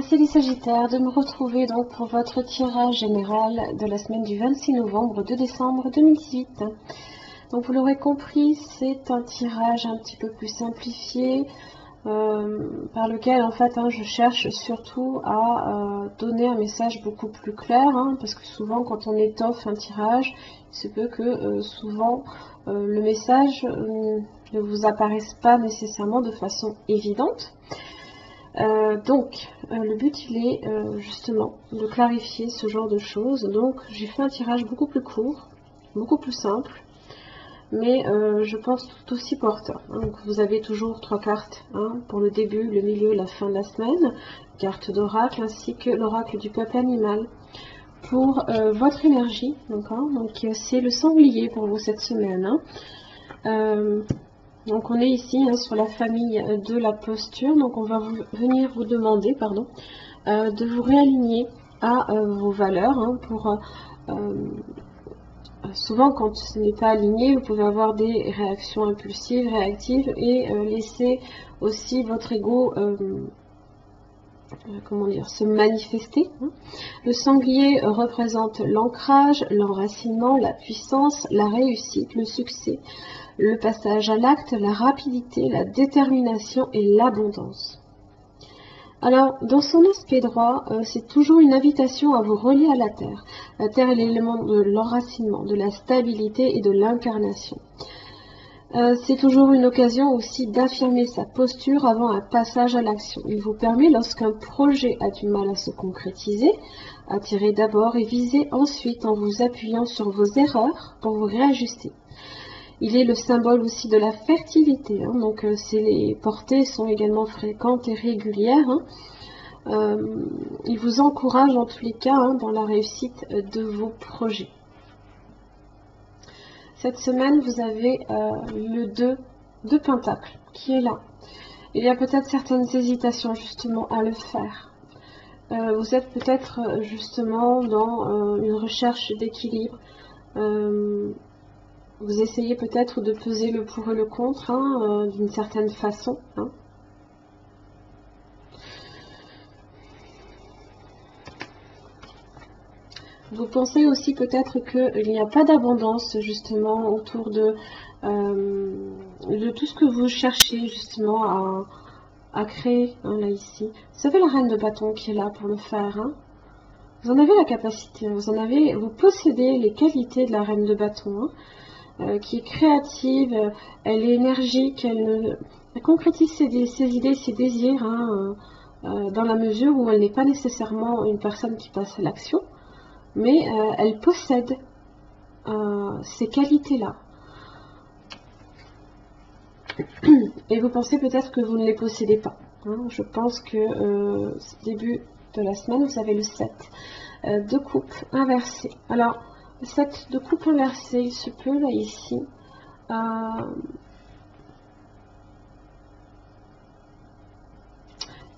Merci les Sagittaires de me retrouver donc pour votre tirage général de la semaine du 26 novembre au 2 décembre 2018. Donc vous l'aurez compris, c'est un tirage un petit peu plus simplifié par lequel en fait je cherche surtout à donner un message beaucoup plus clair, parce que souvent quand on étoffe un tirage, il se peut que souvent le message ne vous apparaisse pas nécessairement de façon évidente. Donc le but il est justement de clarifier ce genre de choses. Donc j'ai fait un tirage beaucoup plus court, beaucoup plus simple, mais je pense tout aussi porteur. Donc vous avez toujours 3 cartes pour le début, le milieu, la fin de la semaine, carte d'oracle ainsi que l'oracle du peuple animal pour votre énergie. Donc c'est le sanglier pour vous cette semaine. Donc on est ici sur la famille de la posture, donc on va venir vous demander de vous réaligner à vos valeurs pour souvent quand ce n'est pas aligné, vous pouvez avoir des réactions impulsives, réactives et laisser aussi votre ego se manifester. Le sanglier représente l'ancrage, l'enracinement, la puissance, la réussite, le succès, le passage à l'acte, la rapidité, la détermination et l'abondance. Alors, dans son aspect droit, c'est toujours une invitation à vous relier à la Terre. La Terre est l'élément de l'enracinement, de la stabilité et de l'incarnation. C'est toujours une occasion aussi d'affirmer sa posture avant un passage à l'action. Il vous permet, lorsqu'un projet a du mal à se concrétiser, attirer d'abord et viser ensuite en vous appuyant sur vos erreurs pour vous réajuster. Il est le symbole aussi de la fertilité, donc les portées sont également fréquentes et régulières. Il vous encourage en tous les cas dans la réussite de vos projets. Cette semaine, vous avez le 2 de Pentacles qui est là. Il y a peut-être certaines hésitations justement à le faire. Vous êtes peut-être justement dans une recherche d'équilibre. Vous essayez peut-être de peser le pour et le contre d'une certaine façon. Vous pensez aussi peut-être qu'il n'y a pas d'abondance justement autour de tout ce que vous cherchez justement à créer là ici. Vous avez la reine de bâton qui est là pour le faire. Vous en avez la capacité, vous possédez les qualités de la reine de bâton. Qui est créative, elle est énergique, elle concrétise ses idées, ses désirs, dans la mesure où elle n'est pas nécessairement une personne qui passe à l'action, mais elle possède ces qualités-là. Et vous pensez peut-être que vous ne les possédez pas. Je pense que début de la semaine, vous avez le 7 de coupe inversé. Alors, le 7 de coupe inversée, il se peut là ici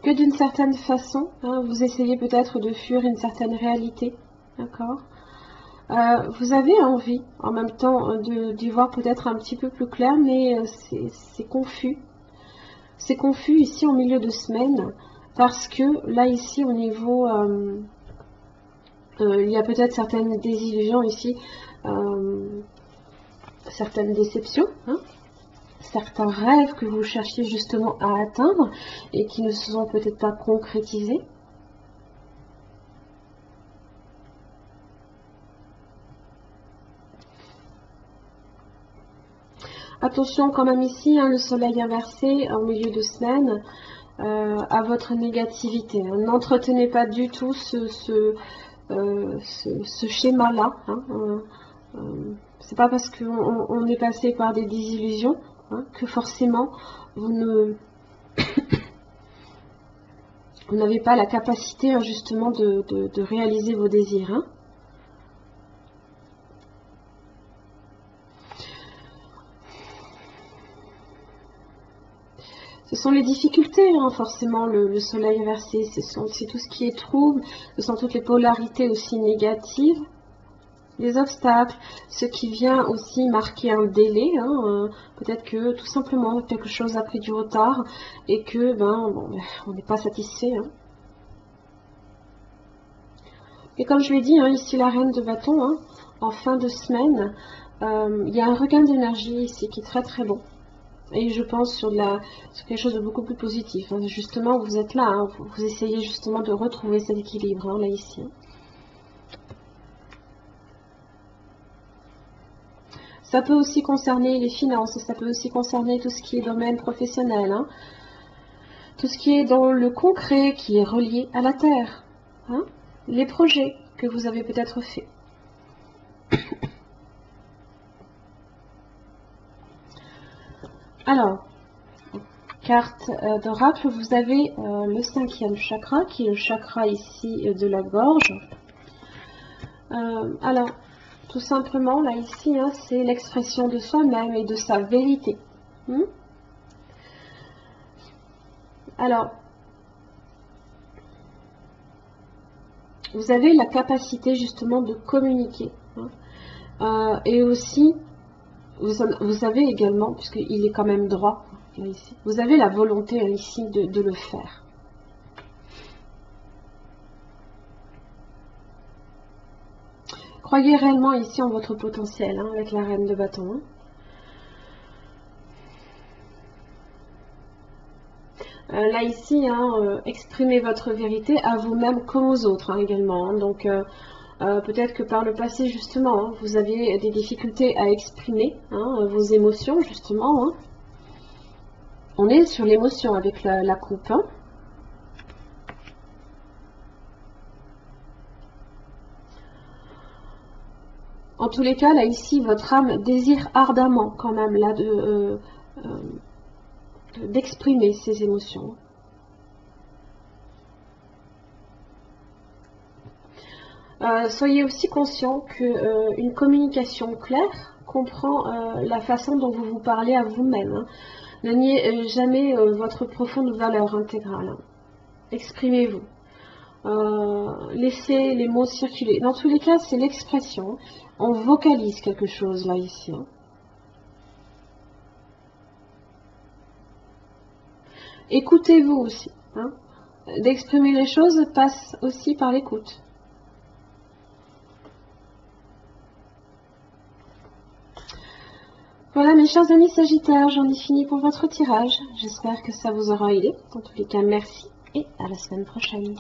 que d'une certaine façon, vous essayez peut-être de fuir une certaine réalité, d'accord. Vous avez envie en même temps d'y voir peut-être un petit peu plus clair, mais c'est confus. C'est confus ici en milieu de semaine, parce que là ici au niveau... il y a peut-être certaines désillusions ici, certaines déceptions, certains rêves que vous cherchiez justement à atteindre et qui ne se sont peut-être pas concrétisés. Attention quand même ici, le soleil inversé en milieu de semaine, à votre négativité. N'entretenez pas du tout ce schéma-là. C'est pas parce qu'on est passé par des désillusions que forcément vous n'avez pas la capacité justement de réaliser vos désirs. Ce sont les difficultés, forcément, le soleil inversé, c'est tout ce qui est trouble, ce sont toutes les polarités aussi négatives, les obstacles, ce qui vient aussi marquer un délai, peut-être que tout simplement quelque chose a pris du retard et que on n'est pas satisfait. Et comme je l'ai dit, hein, ici la reine de bâton, hein, en fin de semaine, il y a un regain d'énergie ici qui est très très bon. Et je pense sur quelque chose de beaucoup plus positif. Hein. Justement, vous êtes là, hein, vous essayez justement de retrouver cet équilibre, hein, là ici. Ça peut aussi concerner les finances, ça peut aussi concerner tout ce qui est domaine professionnel, hein. Tout ce qui est dans le concret, qui est relié à la terre, hein. Les projets que vous avez peut-être faits. Alors, carte d'oracle, vous avez le 5e chakra, qui est le chakra ici de la gorge. Alors, tout simplement, là ici, hein, c'est l'expression de soi-même et de sa vérité. Alors, vous avez la capacité justement de communiquer. Hein. Et aussi, vous avez également, puisqu'il est quand même droit, là, ici, vous avez la volonté hein, ici de le faire. Croyez réellement ici en votre potentiel, hein, avec la reine de bâton. Hein. Là ici, hein, exprimez votre vérité à vous-même comme aux autres hein, également. Hein. Donc peut-être que par le passé justement, hein, vous aviez des difficultés à exprimer hein, vos émotions justement. Hein. On est sur l'émotion avec la coupe. Hein. En tous les cas, là ici, votre âme désire ardemment quand même là d'exprimer ses émotions. Soyez aussi conscient qu'une communication claire comprend la façon dont vous vous parlez à vous-même. Hein. Ne niez jamais votre profonde valeur intégrale. Hein. Exprimez-vous. Laissez les mots circuler. Dans tous les cas, c'est l'expression. On vocalise quelque chose là ici. Hein. Écoutez-vous aussi. Hein. D'exprimer les choses passe aussi par l'écoute. Voilà mes chers amis Sagittaires, j'en ai fini pour votre tirage. J'espère que ça vous aura aidé. En tous les cas, merci et à la semaine prochaine.